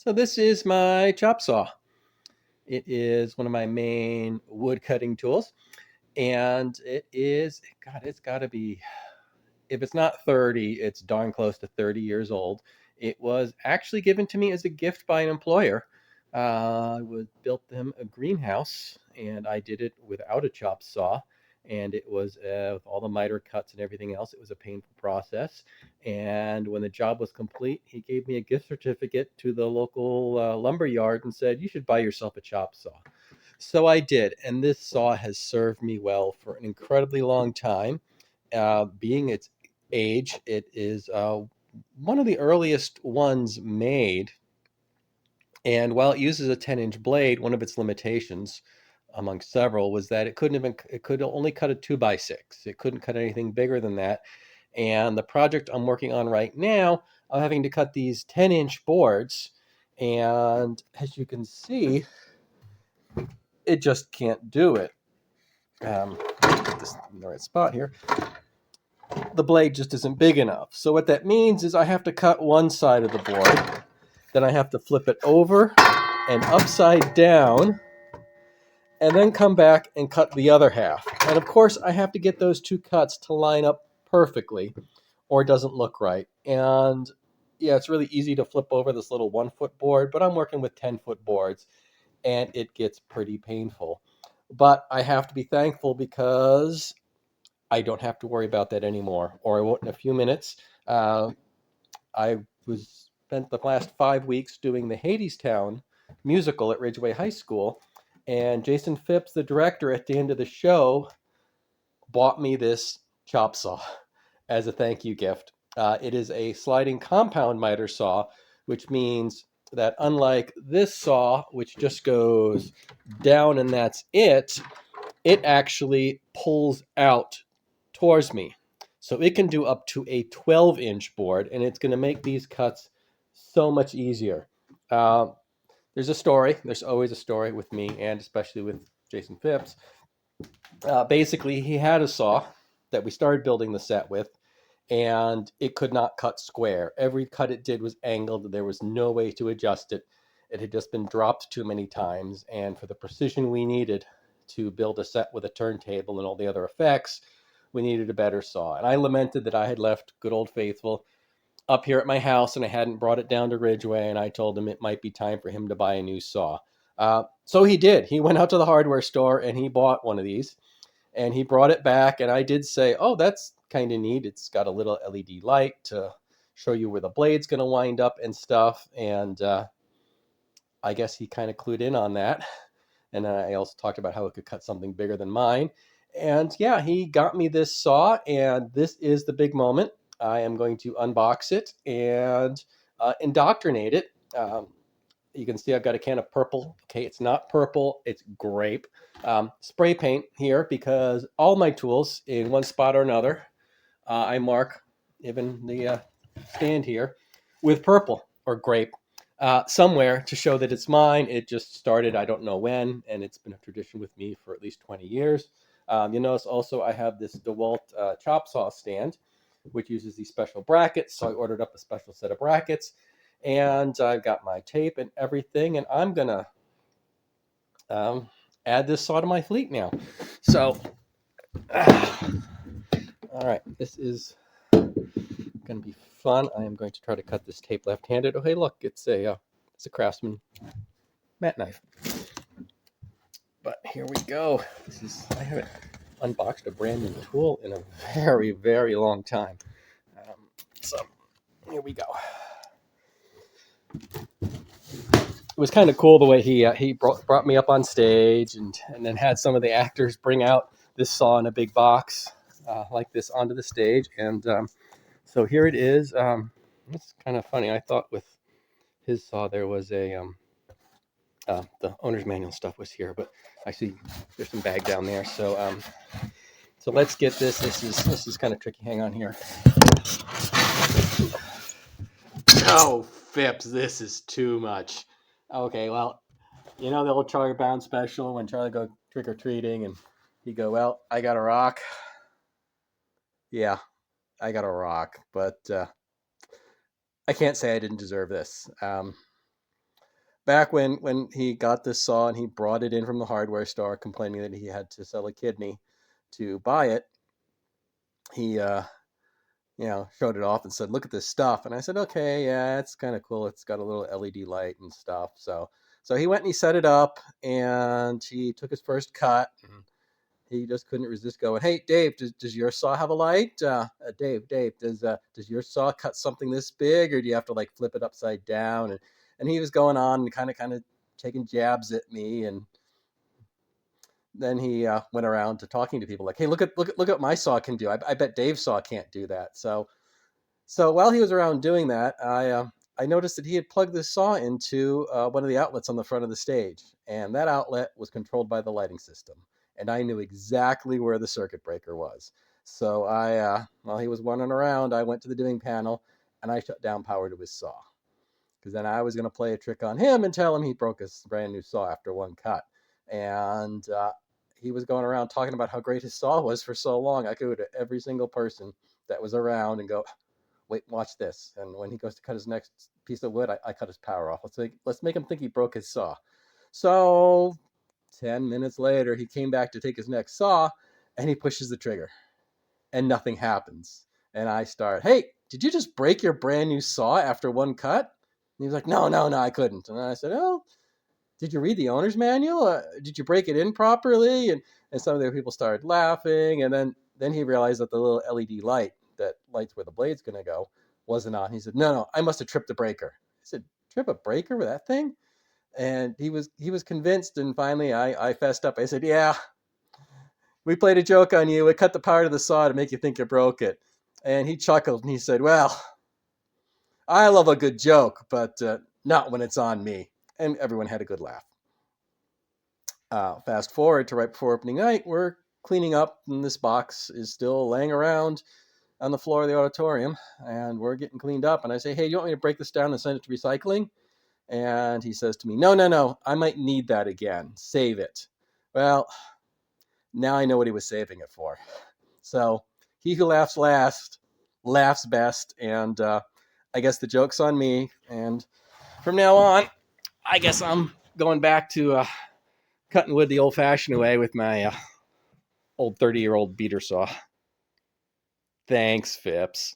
So this is my chop saw. It is one of my main wood cutting tools, and God, it's got to be, if it's not 30, it's darn close to 30 years old. It was actually given to me as a gift by an employer. I built them a greenhouse, and I did it without a chop saw. And it was with all the miter cuts and everything else. It was a painful process. And when the job was complete, he gave me a gift certificate to the local lumber yard and said, "You should buy yourself a chop saw." So I did, and this saw has served me well for an incredibly long time. Being its age, it is one of the earliest ones made. And while it uses a 10-inch blade, one of its limitations, among several, was that it could only cut a 2 by 6. It couldn't cut anything bigger than that. And the project I'm working on right now, I'm having to cut these 10-inch boards. And as you can see, it just can't do it. Get this in the right spot here. The blade just isn't big enough. So what that means is I have to cut one side of the board, then I have to flip it over and upside down, and then come back and cut the other half. And of course, I have to get those two cuts to line up perfectly, or it doesn't look right. And yeah, it's really easy to flip over this little 1-foot board, but I'm working with 10-foot boards, and it gets pretty painful. But I have to be thankful because I don't have to worry about that anymore, or I won't in a few minutes. Uh, I was spent the last 5 weeks doing the Hadestown musical at Ridgeway High School, and Jason Phipps, the director, at the end of the show, bought me this chop saw as a thank you gift. It is a sliding compound miter saw, which means that unlike this saw, which just goes down and that's it actually pulls out towards me. So it can do up to a 12-inch board, and it's going to make these cuts so much easier. Uh, there's a story. There's always a story with me, and especially with Jason Phipps. Basically, he had a saw that we started building the set with, and it could not cut square. Every cut it did was angled. There was no way to adjust it. It had just been dropped too many times, and for the precision we needed to build a set with a turntable and all the other effects, we needed a better saw. And I lamented that I had left good old faithful up here at my house and I hadn't brought it down to Ridgeway, and I told him it might be time for him to buy a new saw. So he did. He went out to the hardware store and he bought one of these, and he brought it back, and I did say, "Oh, that's kind of neat. It's got a little LED light to show you where the blade's going to wind up and stuff." And I guess he kind of clued in on that. And then I also talked about how it could cut something bigger than mine. And yeah, he got me this saw, and this is the big moment. I am going to unbox it and indoctrinate it. You can see I've got a can of purple. Okay, it's not purple, it's grape. Spray paint here because all my tools in one spot or another, I mark, even the stand here, with purple or grape somewhere to show that it's mine. It just started, I don't know when, and it's been a tradition with me for at least 20 years. You notice also I have this DeWalt chop saw stand, which uses these special brackets. So I ordered up a special set of brackets, and I've got my tape and everything, and I'm going to add this saw to my fleet now. So, all right, this is going to be fun. I am going to try to cut this tape left-handed. Oh, hey, look, it's a Craftsman mat knife. But here we go. I haven't unboxed a brand new tool in a very, very long time. So here we go. It was kind of cool the way he brought me up on stage and then had some of the actors bring out this saw in a big box like this onto the stage. And so here it is. It's kind of funny. I thought with his saw there was the owner's manual stuff was here, but I see there's some bag down there. So let's get this. This is kind of tricky. Hang on here. Oh, Phipps, this is too much. Okay, well, you know the old Charlie Brown special when Charlie go trick or treating and he go, "Well, I got a rock." Yeah, I got a rock, but I can't say I didn't deserve this. back when he got this saw and he brought it in from the hardware store, complaining that he had to sell a kidney to buy it, he showed it off and said, "Look at this stuff." And I said, "Okay, yeah, it's kind of cool. It's got a little LED light and stuff." So he went and he set it up and he took his first cut. And he just couldn't resist going, "Hey, Dave, does your saw have a light? Dave, does your saw cut something this big, or do you have to like flip it upside down?" And he was going on and kind of taking jabs at me, and then he went around to talking to people like, "Hey, look at what my saw can do. I bet Dave's saw can't do that." So while he was around doing that, I noticed that he had plugged this saw into one of the outlets on the front of the stage, and that outlet was controlled by the lighting system, and I knew exactly where the circuit breaker was. So while he was wandering around, I went to the dimming panel and I shut down power to his saw, because then I was going to play a trick on him and tell him he broke his brand new saw after one cut. And he was going around talking about how great his saw was for so long. I could go to every single person that was around and go, "Wait, watch this." And when he goes to cut his next piece of wood, I cut his power off. Let's make him think he broke his saw. So 10 minutes later, he came back to take his next saw and he pushes the trigger and nothing happens. And I start, "Hey, did you just break your brand new saw after one cut?" And he was like, "No, no, no, I couldn't." And I said, "Oh, did you read the owner's manual? Did you break it in properly?" And some of the people started laughing. And then he realized that the little LED light that lights where the blade's going to go wasn't on. He said, "No, no, I must have tripped the breaker." I said, "Trip a breaker with that thing?" And he was convinced. And finally, I fessed up. I said, "Yeah, we played a joke on you. We cut the part of the saw to make you think you broke it." And he chuckled and he said, "Well, I love a good joke, but not when it's on me." And everyone had a good laugh. Fast forward to right before opening night, we're cleaning up, and this box is still laying around on the floor of the auditorium, and we're getting cleaned up. And I say, "Hey, you want me to break this down and send it to recycling?" And he says to me, "No, no, no, I might need that again. Save it." Well, now I know what he was saving it for. So he who laughs last laughs best, and I guess the joke's on me. And from now on, I guess I'm going back to cutting wood the old-fashioned way with my old 30-year-old beater saw. Thanks, Phipps.